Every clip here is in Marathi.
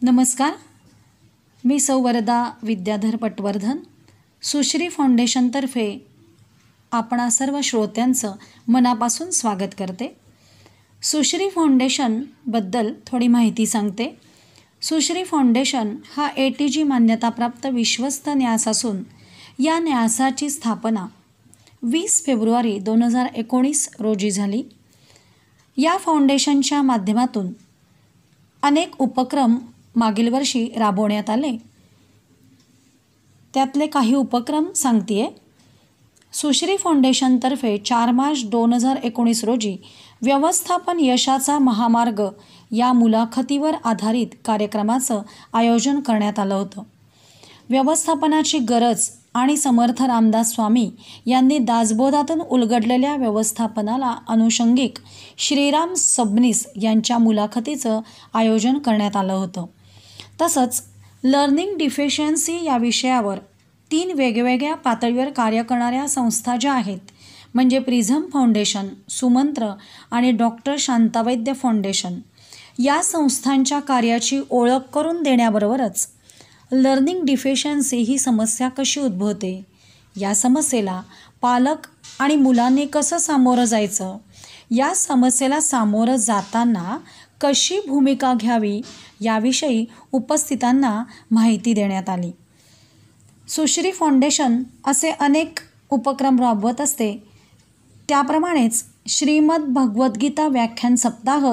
नमस्कार. मी सौ वरदा विद्याधर पटवर्धन, सुश्री फाउंडेशनतर्फे आपणा सर्व श्रोत्यांचं मनापासून स्वागत करते. सुश्री फाउंडेशनबद्दल थोडी माहिती सांगते. सुश्री फाउंडेशन हा ATG मान्यताप्राप्त विश्वस्त न्यास असून या न्यासाची स्थापना 20 फेब्रुवारी 2019 रोजी झाली. या फाउंडेशनच्या माध्यमातून अनेक उपक्रम मागील वर्षी राबवण्यात आले. त्यातले काही उपक्रम सांगते. सुश्री फाउंडेशनतर्फे 4 मार्च 2019 रोजी व्यवस्थापन यशाचा महामार्ग या मुलाखतीवर आधारित कार्यक्रमाचं आयोजन करण्यात आलं होतं. व्यवस्थापनाची गरज आणि समर्थ रामदास स्वामी यांनी दासबोधातून उलगडलेल्या व्यवस्थापनाला अनुषंगिक श्रीराम सबनीस यांच्या मुलाखतीचं आयोजन करण्यात आलं होतं. तसंच लर्निंग डिफिशियन्सी या विषयावर 3 वेगवेगळ्या पातळीवर कार्य करणाऱ्या संस्था ज्या आहेत, म्हणजे प्रिझम फाउंडेशन, सुमंत्र आणि डॉक्टर शांतावैद्य फाउंडेशन, या संस्थांच्या कार्याची ओळख करून देण्याबरोबरच लर्निंग डिफिशियन्सी ही समस्या कशी उद्भवते, या समस्येला पालक आणि मुलांनी कसं सामोरं जायचं, या समस्येला सामोरं जाताना कशी भूमिका घ्यावी याविषयी उपस्थितांना माहिती देण्यात आली. सुश्री फाउंडेशन असे अनेक उपक्रम राबवत असते. त्याप्रमाणेच श्रीमद भगवद्गीता व्याख्यान सप्ताह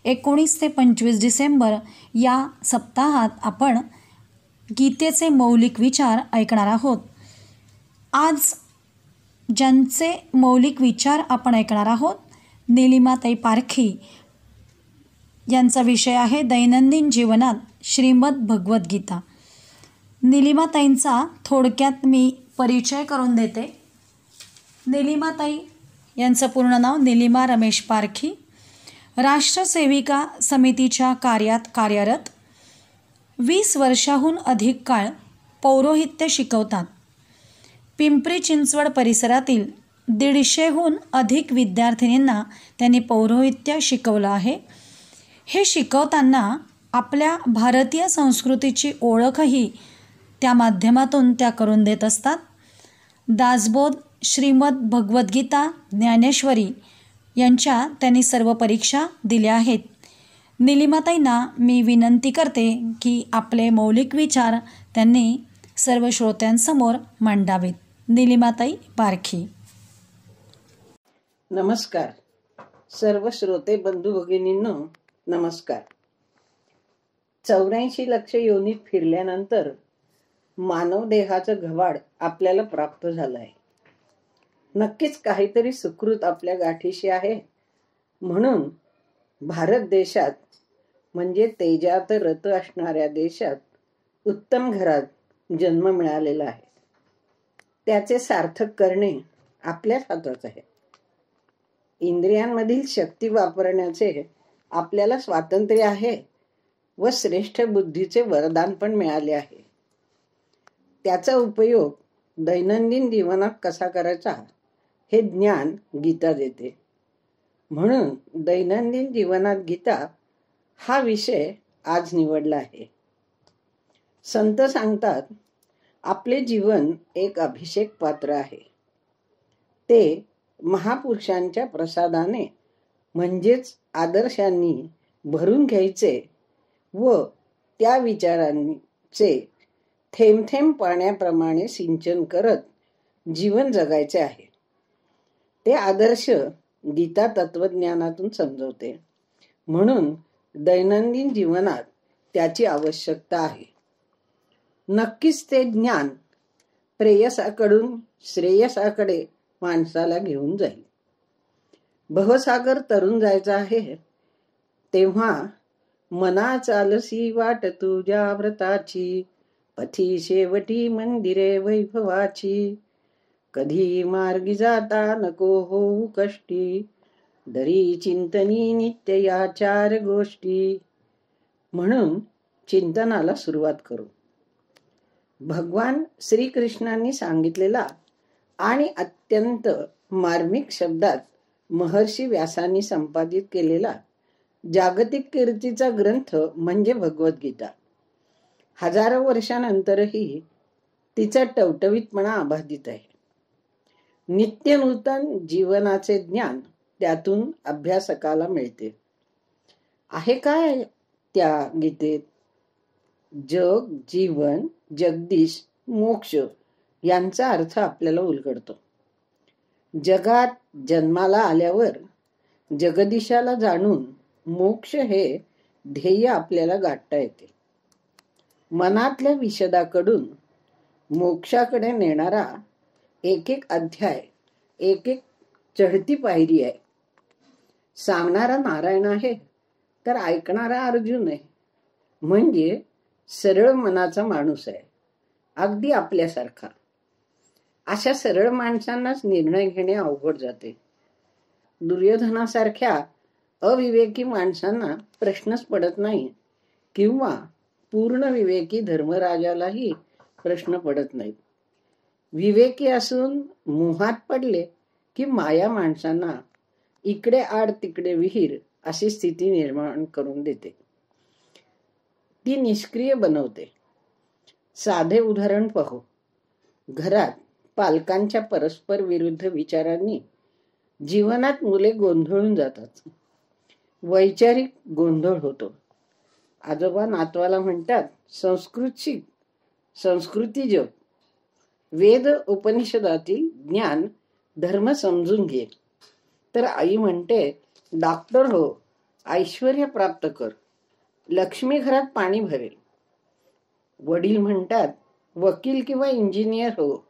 19 ते 25 डिसेंबर या सप्ताहात आपण गीतेचे मौलिक विचार ऐकणार आहोत. आज ज्यांचे मौलिक विचार आपण ऐकणार आहोत, निलिमाताई पारखी यांचा विषय आहे दैनंदिन जीवनात श्रीमद भगवद्गीता. निलिमाताईंचा थोडक्यात मी परिचय करून देते. निलिमाताई यांचं पूर्ण नाव निलिमा रमेश पारखी, राष्ट्रसेविका समितीच्या कार्यात कार्यरत. 20 वर्षाहून अधिक काळ पौरोहित्य शिकवतात. पिंपरी चिंचवड परिसरातील 150हून अधिक विद्यार्थिनींना त्यांनी पौरोहित्य शिकवलं आहे. हे शिकवताना आपल्या भारतीय संस्कृतीची ओळखही त्या माध्यमातून त्या करून देत असतात. दासबोध, श्रीमद भगवद्गीता, ज्ञानेश्वरी यांच्या त्यांनी सर्व परीक्षा दिल्या आहेत. निलिमाताईंना मी विनंती करते की आपले मौलिक विचार त्यांनी सर्व श्रोत्यांसमोर मांडावेत. निलिमाताई पारखी. नमस्कार. सर्व श्रोते बंधू भगिनींनो नमस्कार. 84 लक्ष योनीत फिरल्यानंतर मानव देहाचं घवाड आपल्याला प्राप्त झालं आहे. नक्कीच काहीतरी सुकृत आपल्या गाठीशी आहे. म्हणून भारत देशात, म्हणजे तेजात रत असणाऱ्या देशात, उत्तम घरात जन्म मिळालेला आहे. त्याचे सार्थक करणे आपल्याच हातात आहे. इंद्रियांमधील शक्ती वापरण्याचे आपल्याला स्वातंत्र्य आहे व श्रेष्ठ बुद्धीचे वरदान पण मिळाले आहे. त्याचा उपयोग दैनंदिन जीवनात कसा करायचा हे ज्ञान गीता देते. म्हणून दैनंदिन जीवनात गीता हा विषय आज निवडला आहे. संत सांगतात, आपले जीवन एक अभिषेक पात्र आहे. ते महापुरुषांच्या प्रसादाने म्हणजेच आदर्शांनी भरून घ्यायचे व त्या विचारांचे थेंब थेंब पाण्याप्रमाणे सिंचन करत जीवन जगायचे आहे. ते आदर्श गीता तत्वज्ञानातून समजवते. म्हणून दैनंदिन जीवनात त्याची आवश्यकता आहे. नक्कीच ते ज्ञान प्रेयसाकडून श्रेयसाकडे माणसाला घेऊन जाईल. भवसागर तरुण जायचा आहे तेव्हा मना चालसी वाट तुझ्या व्रताची, पथी शेवटी मंदिरे वैभवाची, कधी मार्गी जाता नको होऊ कष्टी, दरी चिंतनी नित्य या 4 गोष्टी. म्हणून चिंतनाला सुरुवात करू. भगवान श्रीकृष्णांनी सांगितलेला आणि अत्यंत मार्मिक शब्दात महर्षी व्यासांनी संपादित केलेला जागतिक कीर्तीचा ग्रंथ म्हणजे भगवद्गीता. हजारो वर्षानंतरही तिचा टवटवीतपणा अबाधित आहे. नित्य नूतन जीवनाचे ज्ञान त्यातून अभ्यासकाला मिळते. आहे काय त्या गीतेत? जग, जीवन, जगदीश, मोक्ष यांचा अर्थ आपल्याला उलगडतो. जगात जन्माला आल्यावर जगदीशाला जाणून मोक्ष हे ध्येय आपल्याला गाठता येते. मनातल्या विशदाकडून मोक्षाकडे नेणारा एक एक अध्याय, एक एक चढती पायरी आहे. सांगणारा नारायण आहे तर ऐकणारा अर्जुन आहे. म्हणजे सरळ मनाचा माणूस आहे, अगदी आपल्यासारखा. अशा सरळ माणसांनाच निर्णय घेणे अवघड जाते. दुर्योधनासारख्या अविवेकी माणसांना प्रश्नच पडत नाही, किंवा पूर्ण विवेकी धर्मराजालाही प्रश्न पडत नाहीत. विवेकी असून मोहात पडले की माया माणसांना इकडे आड तिकडे विहीर अशी स्थिती निर्माण करून देते. ती निष्क्रिय बनवते. साधे उदाहरण पाहू. घरात पालकांच्या परस्पर विरुद्ध विचारांनी जीवनात मुले गोंधळून जातात. वैचारिक गोंधळ होतो. आजोबा नातवाला म्हणतात, संस्कृत शिक, संस्कृती जप, वेद उपनिषदातील ज्ञान धर्म समजून घे. तर आई म्हणते, डॉक्टर हो, ऐश्वर्य प्राप्त कर, लक्ष्मी घरात पाणी भरेल. वडील म्हणतात, वकील किंवा इंजिनियर हो,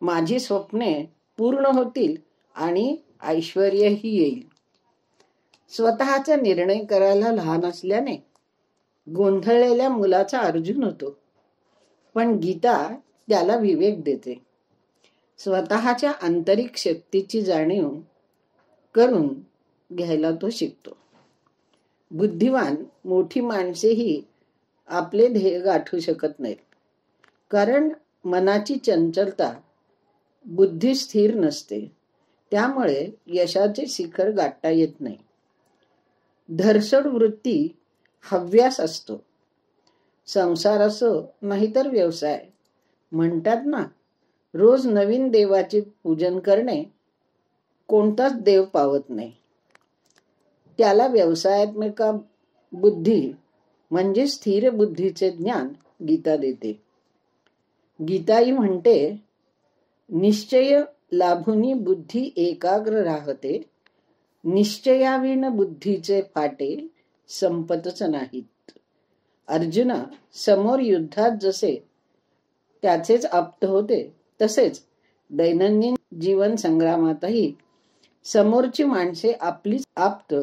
माझी स्वप्ने पूर्ण होतील आणि ऐश्वर्यही येईल. स्वतःचा निर्णय करायला लहान असल्याने गोंधळलेल्या मुलाचा अर्जुन होतो. पण गीता त्याला विवेक देते. स्वतःच्या आंतरिक शक्तीची जाणीव करून घ्यायला तो शिकतो. बुद्धिवान मोठी माणसेही आपले ध्येय गाठू शकत नाहीत, कारण मनाची चंचलता, बुद्धी स्थिर नसते. त्यामुळे यशाचे शिखर गाठता येत नाही. धरसोड वृत्ती हव्यास असतो. संसार असो नाहीतर व्यवसाय. म्हणतात ना, रोज नवीन देवाचे पूजन करणे कोणताच देव पावत नाही. त्याला व्यवसायात्मक बुद्धी म्हणजे स्थिर बुद्धीचे ज्ञान गीता देते. गीताई म्हणते, निश्चय लाभुनी बुद्धी एकाग्र राहते, निश्चयाविण बुद्धीचे फाटे संपतच नाहीत. अर्जुना, समोर युद्धात जसे त्याचेच आप्त होते, तसेच दैनंदिन जीवन संग्रामातही समोरची माणसे आपलीच आप्त,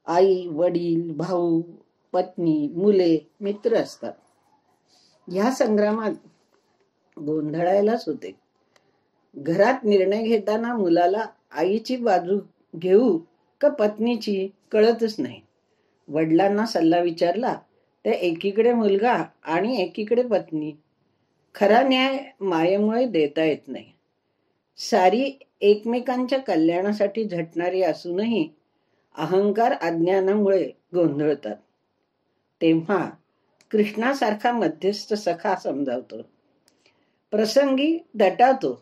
आई, वडील, भाऊ, पत्नी, मुले, मित्र असतात. ह्या संग्रामात गोंधळायलाच होते. घरात निर्णय घेताना मुलाला आईची बाजू घेऊ का पत्नीची कळतच नाही. वडिलांना सल्ला विचारला तर एकीकडे मुलगा आणि एकीकडे पत्नी. खरा न्याय मायेमुळे देता येत नाही. सारी एकमेकांच्या कल्याणासाठी झटणारी असूनही अहंकार अज्ञानामुळे गोंधळतात. तेव्हा कृष्णासारखा मध्यस्थ सखा समजावतो, प्रसंगी दटावतो,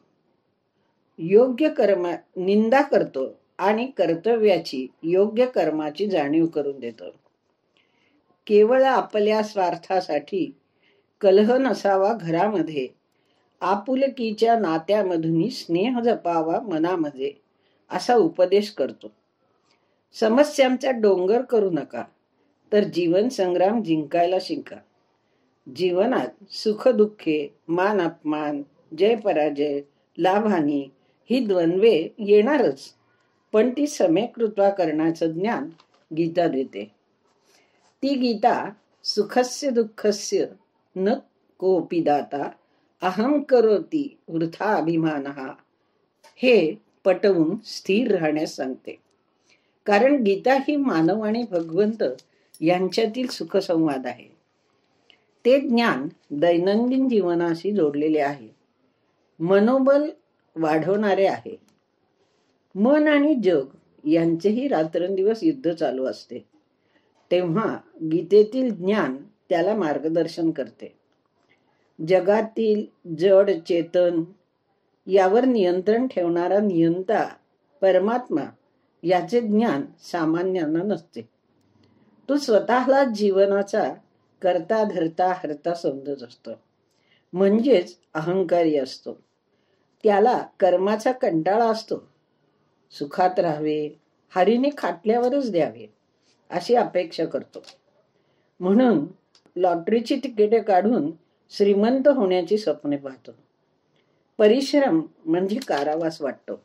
योग्य कर्म निंदा करतो आणि कर्तव्याची, योग्य कर्माची जाणीव करून देतो. केवळ आपल्या स्वार्थासाठी कलह नसावा घरामध्ये, आपुलकीच्या नात्यामधून स्नेह जपावा मनामध्ये, असा उपदेश करतो. समस्यांचा डोंगर करू नका, तर जीवन संग्राम जिंकायला शिका. जीवनात सुख दुःखे, मान अपमान, जय पराजय, लाभहानी ही द्वंद्वे येणारच, पण ती समेकृत्वा करण्याचं ज्ञान गीता देते. ती गीता सुखस्य दुःखस्य न कोपी दाता अहं करोति वृथा अभिमानः हे पटवून स्थिर राहण्यास सांगते. कारण गीता ही मानव आणि भगवंत यांच्यातील सुखसंवाद आहे. ते ज्ञान दैनंदिन जीवनाशी जोडलेले आहे, मनोबल वाढवणारे आहे. मन आणि जग यांचेही रात्रंदिवस युद्ध चालू असते. तेव्हा गीतेतील ज्ञान त्याला मार्गदर्शन करते. जगातील जड चेतन यावर नियंत्रण ठेवणारा नियंता परमात्मा याचे ज्ञान सामान्यांना नसते. तो स्वतःला जीवनाचा करता धरता हरता समजत असतो, म्हणजेच अहंकारी असतो. त्याला कर्माचा कंटाळा असतो. सुखात राहावे, हरीने खाटल्यावरच द्यावे अशी अपेक्षा करतो. म्हणून लॉटरीची तिकिटे काढून श्रीमंत होण्याची स्वप्ने पाहतो. परिश्रम म्हणजे कारावास वाटतो.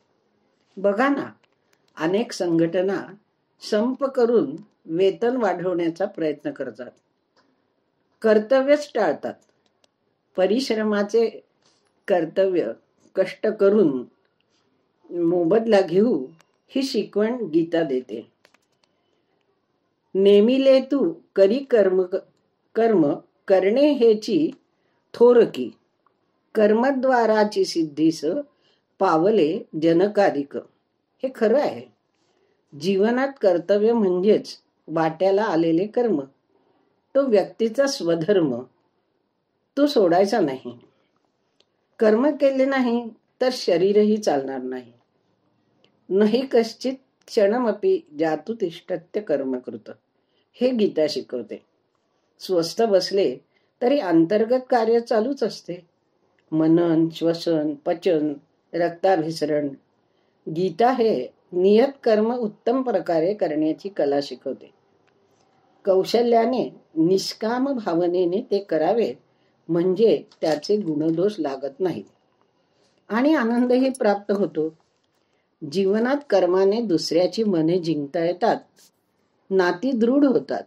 बघा ना, अनेक संघटना संप करून वेतन वाढवण्याचा प्रयत्न करतात. कर्तव्यच टाळतात. परिश्रमाचे कर्तव्य कष्ट करून मोबदला घेऊ ही शिकवण गीता देते. नेमिले तू करी कर्म कर्म करणे हेची थोरकी, कर्मद्वाराची सिद्धीस पावले जनकाधिक. हे खरं आहे. जीवनात कर्तव्य म्हणजेच वाट्याला आलेले कर्म. तो व्यक्तीचा स्वधर्म, तो सोडायचा नाही. कर्म केले नाही तर शरीरही चालणार नाही. नाही कश्चित क्षणमपि जातु तिष्ठत्य कर्मकृत, हे गीता शिकवते. स्वस्थ बसले तरी अंतर्गत कार्य चालूच असते. मनन, श्वसन, पचन, रक्ताभिसरण. गीता हे नियत कर्म उत्तम प्रकारे करण्याची कला शिकवते. कौशल्याने निष्काम भावनेने ते करावे, म्हणजे त्याचे गुणदोष लागत नाहीत आणि आनंदही प्राप्त होतो. जीवनात कर्माने दुसऱ्याची मने जिंकता येतात, नाती दृढ होतात,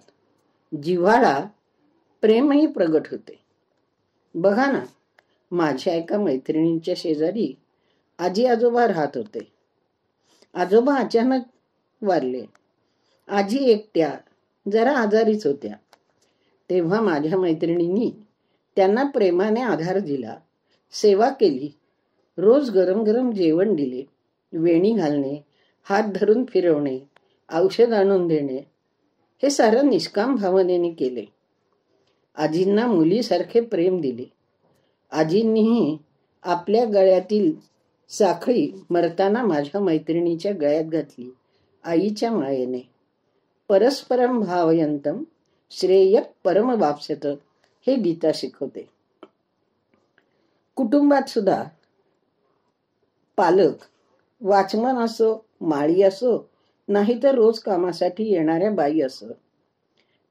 जिव्हाळा प्रेमही प्रगट होते. बघा ना, माझ्या एका मैत्रिणीच्या शेजारी आजी आजोबा राहत होते. आजोबा अचानक वारले. आजी एकट्या जरा आजारीच होत्या. तेव्हा माझ्या मैत्रिणींनी त्यांना प्रेमाने आधार दिला, सेवा केली. रोज गरम गरम जेवण दिले, वेणी घालणे, हात धरून फिरवणे, औषध आणून देणे, हे सारं निष्काम भावनेने केले. आजींना मुलीसारखे प्रेम दिले. आजींनीही आपल्या गळ्यातील साखळी मरताना माझ्या मैत्रिणीच्या गळ्यात घातली, आईच्या मायेने. परस्परम भावयंतम श्रेय परम वाप्स्यत, हे गीता शिकवते. कुटुंबात सुद्धा पालक, वाचमन असो, माळी असो, नाहीतर रोज कामासाठी येणाऱ्या बाई असो,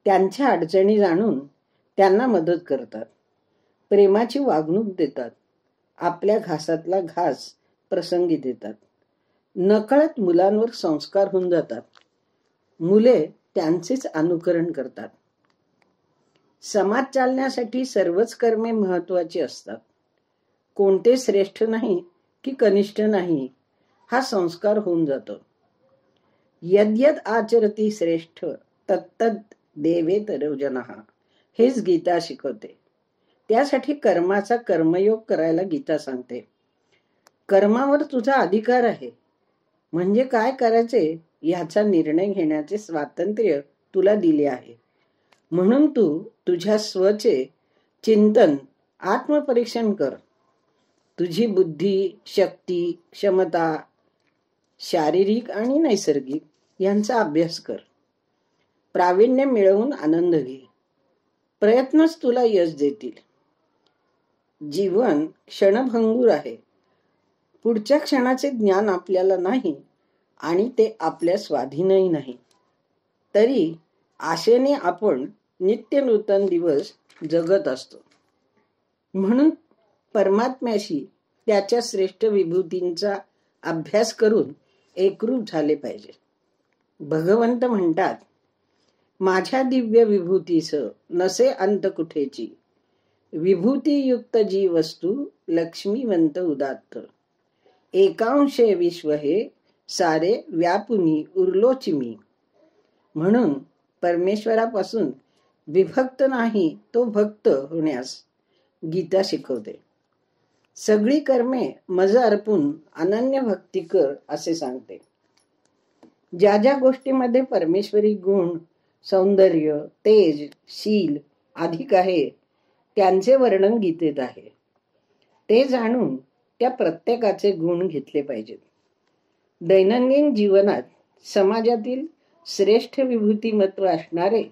त्यांच्या अडचणी जाणून त्यांना मदत करतात, प्रेमाची वागणूक देतात, आपल्या घासातला घास प्रसंगी देतात. नकळत मुलांवर संस्कार होऊन जातात. मुले त्यांचेच अनुकरण करतात. समाज चालण्यासाठी सर्वच कर्मे महत्वाची असतात. कोणते श्रेष्ठ नाही की कनिष्ठ नाही, हा संस्कार होऊन जातो. यद्यद आचरती श्रेष्ठ तत्तद देवेतरो जनः, हेच गीता शिकवते. त्यासाठी कर्माचा कर्मयोग करायला गीता सांगते. कर्मावर तुझा अधिकार आहे, म्हणजे काय करायचे याचा निर्णय घेण्याचे स्वातंत्र्य तुला दिले आहे. म्हणून तू तुझ्या स्वचे चिंतन, आत्मपरीक्षण कर. तुझी बुद्धी, शक्ती, क्षमता, शारीरिक आणि नैसर्गिक यांचा अभ्यास कर. प्रावीण्य मिळवून आनंद घे. प्रयत्नच तुला यश देतील. जीवन क्षणभंगूर आहे. पुढच्या क्षणाचे ज्ञान आपल्याला नाही आणि ते आपल्या स्वाधीनही नाही. तरी आशेने आपण नित्य नूतन दिवस जगत असतो. म्हणून परमात्म्याशी त्याच्या श्रेष्ठ विभूतींचा अभ्यास करून एकरूप झाले पाहिजे. भगवंत म्हणतात, माझ्या दिव्य विभूतीस नसे अंत कुठेची, विभूतीयुक्त जी वस्तू लक्ष्मीवंत उदात्त, एकांशे विश्व हे सारे व्यापुनी उरलोची मी. म्हणून परमेश्वरापासून विभक्त नाही तो भक्त होण्यास गीता शिकवते. सगळी कर्मे मज अर्पून अनन्य भक्ती कर असे सांगते. ज्या ज्या गोष्टीमध्ये परमेश्वरी गुण, सौंदर्य, तेज, शील अधिक आहे त्यांचे वर्णन गीतेत आहे. ते जाणून त्या प्रत्येकाचे गुण घेतले पाहिजेत. दैनंदिन जीवनात समाजातील श्रेष्ठ विभूतिमत्व असणारे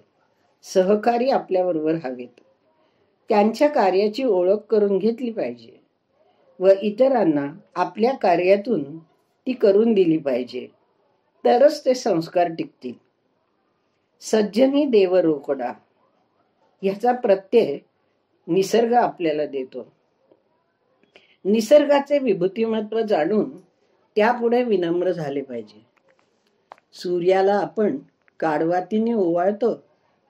सहकारी आपल्याबरोबर हवेत. त्यांच्या कार्याची ओळख करून घेतली पाहिजे व इतरांना आपल्या कार्यातून ती करून दिली पाहिजे. तरच ते संस्कार टिकतील. सज्जनी देव रोकडा ह्याचा प्रत्यय निसर्ग आपल्याला देतो. निसर्गाचे विभूतिमत्व जाणून त्यापुढे विनम्र झाले पाहिजे. सूर्याला आपण काडवातीने ओवाळतो,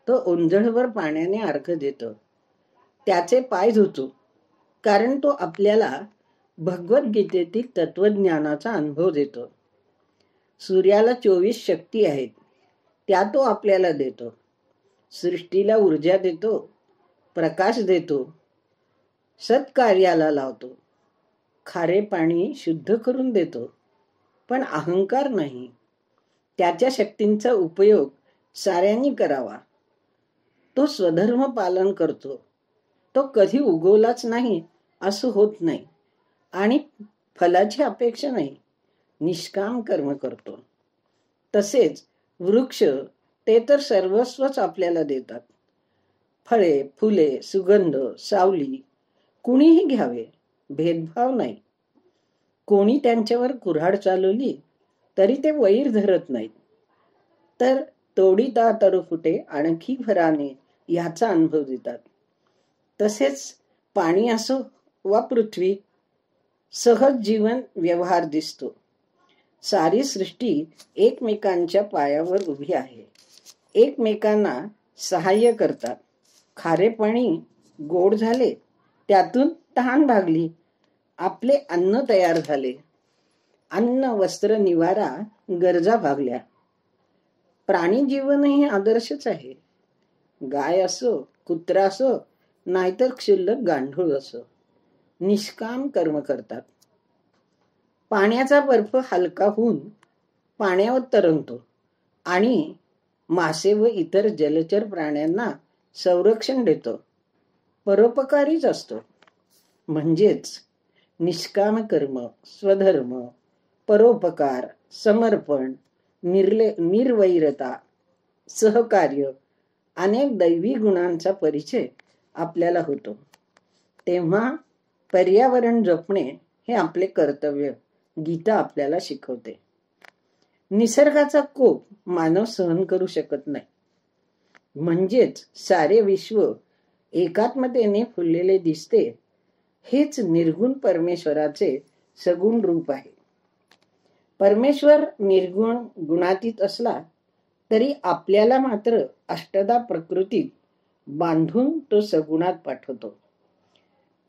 तो ओंजळभर पाण्याने अर्घ्य देतो. त्याचे पाय धुतो, कारण तो आपल्याला भगवद्गीतेतील तत्वज्ञानाचा अनुभव देतो. सूर्याला 24 शक्ती आहेत, त्या तो आपल्याला देतो. सृष्टीला ऊर्जा देतो, प्रकाश देतो, सत्कार्याला लावतो. खारे पाणी शुद्ध करून देतो, पण अहंकार नाही. त्याच्या शक्तींचा उपयोग साऱ्यांनी करावा. तो स्वधर्म पालन करतो. तो कधी उगवलाच नाही असं होत नाही आणि फलाची अपेक्षा नाही. निष्काम कर्म करतो. तसेच वृक्ष ते तर सर्वस्वच आपल्याला देतात. फळे, फुले, सुगंध, सावली कुणीही घ्यावे, भेदभाव नाही. कोणी त्यांच्यावर कुऱ्हाड चालवली तरी ते वैर धरत नाहीत, तर तोडीता तरु फुटे आणखी भराने याचा अनुभव देतात. तसेच पाणी असो वा पृथ्वी, सहज जीवन व्यवहार दिसतो. सारी सृष्टी एकमेकांच्या पायावर उभी आहे. एकमेकांना सहाय्य करतात. खारे पाणी गोड झाले, त्यातून तहान भागली, आपले अन्न तयार झाले. अन्न, वस्त्र, निवारा गरजा भागल्या. प्राणी जीवनही आदर्शच आहे. गाय असो, कुत्रा असो, नाहीतर क्षुल्लक गांढूळ असो, निष्काम कर्म करतात. पाण्याचा बर्फ हलका होऊन पाण्यावर तरंगतो आणि मासे व इतर जलचर प्राण्यांना संरक्षण देतो. परोपकारीच असतो. म्हणजेच निष्काम कर्म, स्वधर्म, परोपकार, समर्पण, निर्वैरता, सहकार्य अनेक दैवी गुणांचा परिचय आपल्याला होतो. तेव्हा पर्यावरण जपणे हे आपले कर्तव्य गीता आपल्याला शिकवते. निसर्गाचा कोप मानव सहन करू शकत नाही. म्हणजेच सारे विश्व एकात्मतेने फुललेले दिसते. हेच निर्गुण परमेश्वराचे सगुण रूप आहे. परमेश्वर निर्गुण गुणातीत असला तरी आपल्याला मात्र अष्टदा प्रकृतीत बांधून तो सगुणात पाठवतो.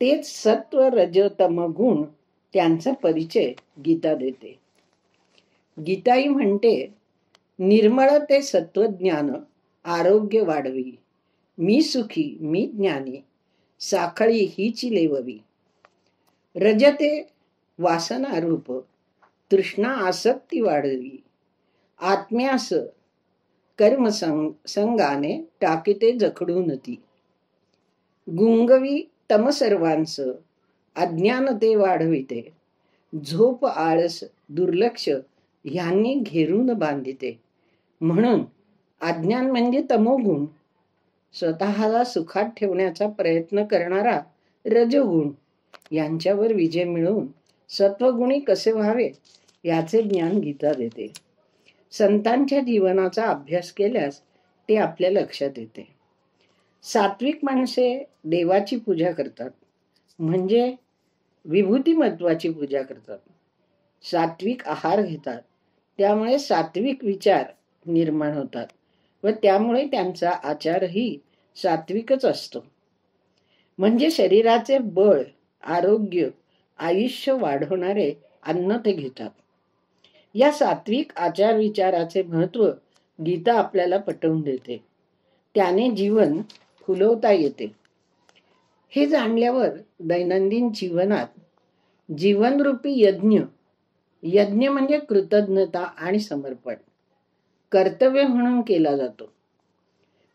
तेच सत्व रज तम गुण त्यांचा परिचय गीता देते. गीताई म्हणते, निर्मळ ते सत्वज्ञान आरोग्य वाढवी, मी सुखी मी ज्ञानी, साखळी हीची लेववी. रजते वासना रूप, तृष्णा आसक्ती वाढवी, आत्म्यास कर्म संगाने टाकीते जखडून ती. गुंगवी तम सर्वांस, अज्ञानते वाढविते, झोप आळस दुर्लक्ष ह्यांनी घेरून बांधिते. म्हणून अज्ञान म्हणजे तमोगुण, स्वतःला सुखात ठेवण्याचा प्रयत्न करणारा रजोगुण, यांच्यावर विजय मिळवून सत्वगुणी कसे व्हावे याचे ज्ञान गीता देते. संतांच्या जीवनाचा अभ्यास केल्यास ते आपल्या लक्षात येते. सात्विक माणसे देवाची पूजा करतात, म्हणजे विभूतिमत्वाची पूजा करतात. सात्विक आहार घेतात, त्यामुळे सात्विक विचार निर्माण होतात व त्यामुळे त्यांचा आचारही सात्विकच असतो. म्हणजे शरीराचे बळ, आरोग्य, आयुष्य वाढवणारे अन्न ते घेतात. या सात्विक आचार विचाराचे महत्व गीता आपल्याला पटवून देते. त्याने जीवन फुलवता येते. हे जाणल्यावर दैनंदिन जीवनात जीवनरूपी यज्ञ, यज्ञ म्हणजे कृतज्ञता आणि समर्पण, कर्तव्य म्हणून केला जातो.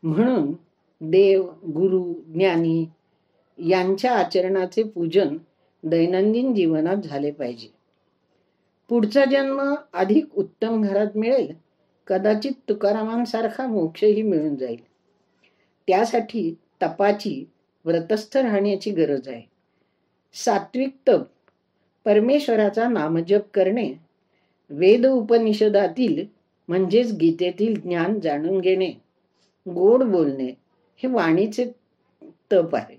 म्हणून देव, गुरु, ज्ञानी यांच्या आचरणाचे पूजन दैनंदिन जीवनात झाले पाहिजे. पुढचा जन्म अधिक उत्तम घरात मिळेल, कदाचित तुकारामांसारखा मोक्षही मिळून जाईल. त्यासाठी तपाची, व्रतस्थ राहण्याची गरज आहे. सात्विक तप, परमेश्वराचा नामजप करणे, वेद उपनिषदातील म्हणजेच गीतेतील ज्ञान जाणून घेणे, गोड बोलणे हे वाणीचे तप आहे.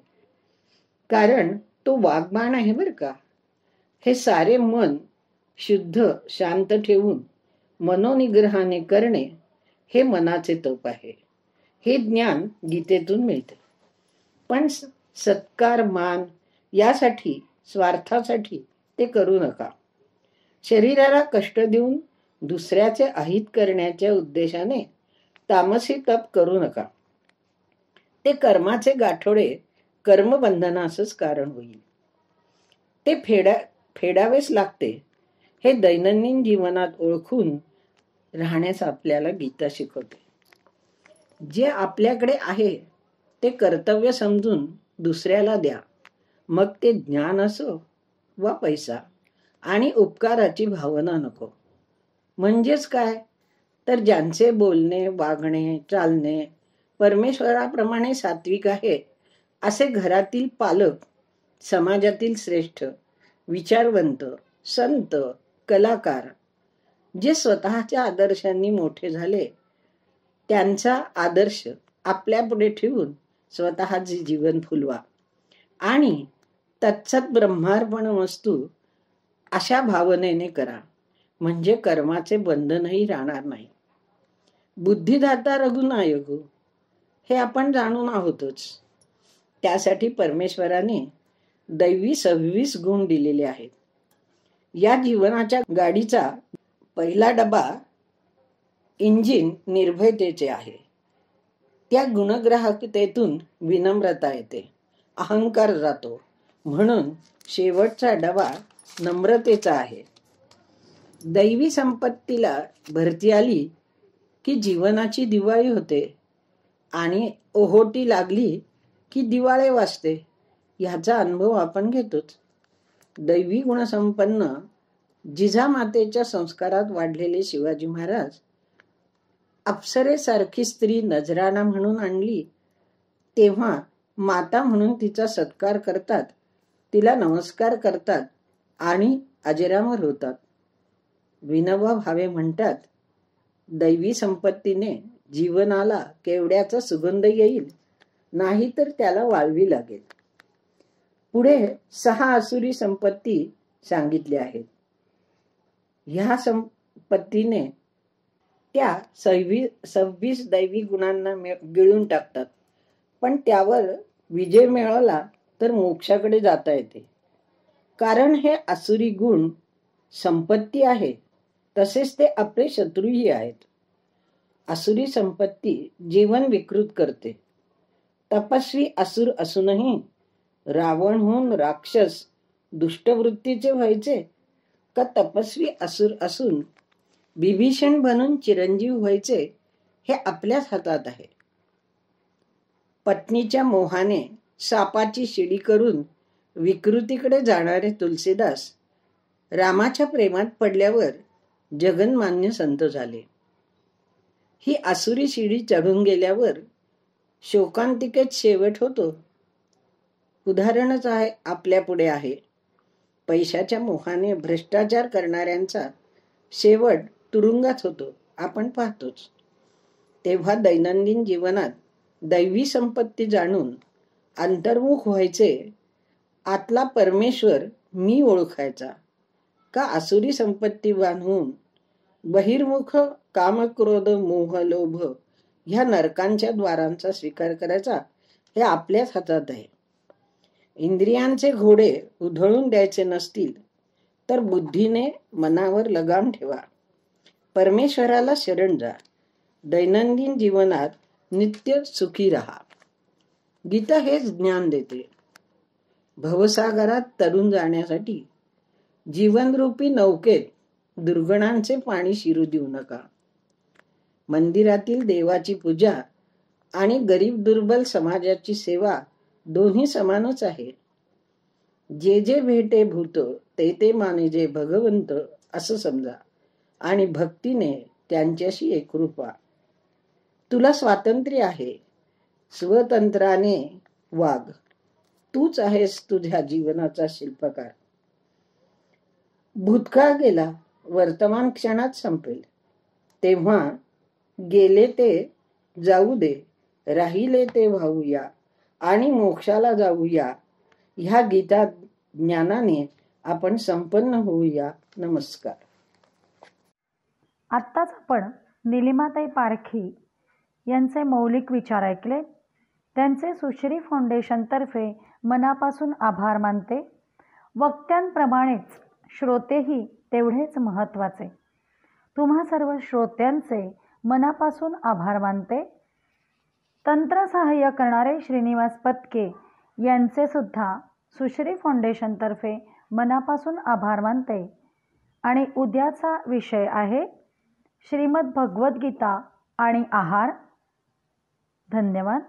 कारण तो वाग्बाण आहे बरं का. हे सारे मन शुद्ध शांत ठेवून मनोनिग्रहाने करणे हे मनाचे तप आहे. हे ज्ञान गीतेतून मिळते. पण सत्कार मान यासाठी, स्वार्थासाठी ते करू नका. शरीराला कष्ट देऊन दुसऱ्याचे अहित करण्याच्या उद्देशाने तामसी तप करू नका. ते कर्माचे गाठोडे कर्मबंधनासच कारण होईल. ते फेडावेच लागते हे दैनंदिन जीवनात ओळखून राहण्यास आपल्याला गीता शिकवते. जे आपल्याकडे आहे ते कर्तव्य समजून दुसऱ्याला द्या. मग ते ज्ञान असो वा पैसा, आणि उपकाराची भावना नको. म्हणजेच काय तर ज्यांचे बोलणे, वागणे, चालणे परमेश्वराप्रमाणे सात्विक आहे असे घरातील पालक, समाजातील श्रेष्ठ, विचारवंत, संत, कलाकार जे स्वतःच्या आदर्शांनी मोठे झाले, त्यांचा आदर्श आपल्यापुढे ठेवून स्वतःचे जीवन फुलवा आणि तत्सत ब्रह्मार्पणमस्तु अशा भावनेने करा. म्हणजे कर्माचे बंधनही राहणार नाही. बुद्धिदाता रघुनायक हे आपण जाणून आहोतच. त्यासाठी परमेश्वराने दैवी 26 गुण दिलेले आहेत. या जीवनाच्या गाडीचा पहिला डबा इंजिन निर्भयतेचे आहे. त्या गुणग्राहकतेतून विनम्रता येते, अहंकार जातो. म्हणून शेवटचा डबा नम्रतेचा आहे. दैवी संपत्तीला भरती आली की जीवनाची दिवाळी होते आणि ओहोटी लागली की दिवाळे वाजते. ह्याचा अनुभव आपण घेतोच. दैवी गुणसंपन्न जिजामातेच्या संस्कारात वाढलेले शिवाजी महाराज अप्सरेसारखी स्त्री नजराणा म्हणून आणली तेव्हा माता म्हणून तिचा सत्कार करतात, तिला नमस्कार करतात आणि अजरामर होतात. विनोबा भावे म्हणतात, दैवी संपत्तीने जीवनाला केवड्याचा सुगंध येईल, नाही तर त्याला वाळवी लागेल. पुढे 6 आसुरी संपत्ती सांगितल्या आहेत. ह्या संपत्तीने त्या 26 दैवी गुणांना गिळून टाकतात. पण त्यावर विजय मिळवला तर मोक्षाकडे जाता येते. कारण हे आसुरी गुण संपत्ती आहे, तसेच ते आपले शत्रूही आहेत. आसुरी संपत्ती जीवन विकृत करते. तपस्वी असुर असूनही रावणहून राक्षस दुष्टवृत्तीचे व्हायचे का तपस्वी असुर असून विभीषण बनून चिरंजीव व्हायचे हे आपल्याच हातात आहे. पत्नीच्या मोहाने सापाची शिडी करून विकृतीकडे जाणारे तुलसीदास रामाच्या प्रेमात पडल्यावर जगन्मान्य संत झाले. ही आसुरी शिडी चढून गेल्यावर शोकांतिकेत शेवट होतो. उदाहरणच आहे आपल्या पुढे आहे. पैशाच्या मोहाने भ्रष्टाचार करणाऱ्यांचा शेवट तुरुंगात होतो, आपण पाहतोच. तेव्हा दैनंदिन जीवनात दैवी संपत्ती जाणून अंतर्मुख व्हायचे. आतला परमेश्वर मी ओळखायचा का आसुरी संपत्ती बांधून बहिर्मुख काम क्रोध मोह लोभ ह्या नरकांच्या द्वारांचा स्वीकार करायचा हे आपल्याच हातात आहे. इंद्रियांचे घोडे उधळून द्यायचे नसतील तर बुद्धीने मनावर लगाम ठेवा. परमेश्वराला शरण जा. दैनंदिन जीवनात नित्य सुखी राहा. गीता हेच ज्ञान देते. भवसागरात तरून जाण्यासाठी जीवनरूपी नौकेत दुर्गुणांचे पाणी शिरू देऊ नका. मंदिरातील देवाची पूजा आणि गरीब दुर्बल समाजाची सेवा दोन्ही समानच आहे. जे जे भेटे भूत ते ते माने जे भगवंत असं समजा आणि भक्तीने त्यांच्याशी एकरूप व्हा. तुला स्वातंत्र्य आहे, स्वतंत्राने वाग. तूच आहेस तुझ्या जीवनाचा शिल्पकार. भूतकाळ गेला, वर्तमान क्षणात संपेल. तेव्हा गेले ते जाऊ दे, राहिले ते वाहूया आणि मोक्षाला जाऊया. ह्या गीता ज्ञानाने आपण संपन्न होऊया. नमस्कार. आत्ताच आपण निलिमाताई पारखी यांचे मौलिक विचार ऐकले. त्यांचे सुश्री फाउंडेशनतर्फे मनापासून आभार मानते. वक्त्यांप्रमाणेच श्रोतेही तेवढेच महत्त्वाचे. तुम्हा सर्व श्रोत्यांचे मनापासून आभार मानते. तंत्रसहाय्य करणारे श्रीनिवास पत्के यांचे सुद्धा सुश्री फाउंडेशनतर्फे मनापासून आभार मानते. आणि उद्याचा विषय आहे श्रीमद भगवद्गीता आणि आहार. धन्यवाद.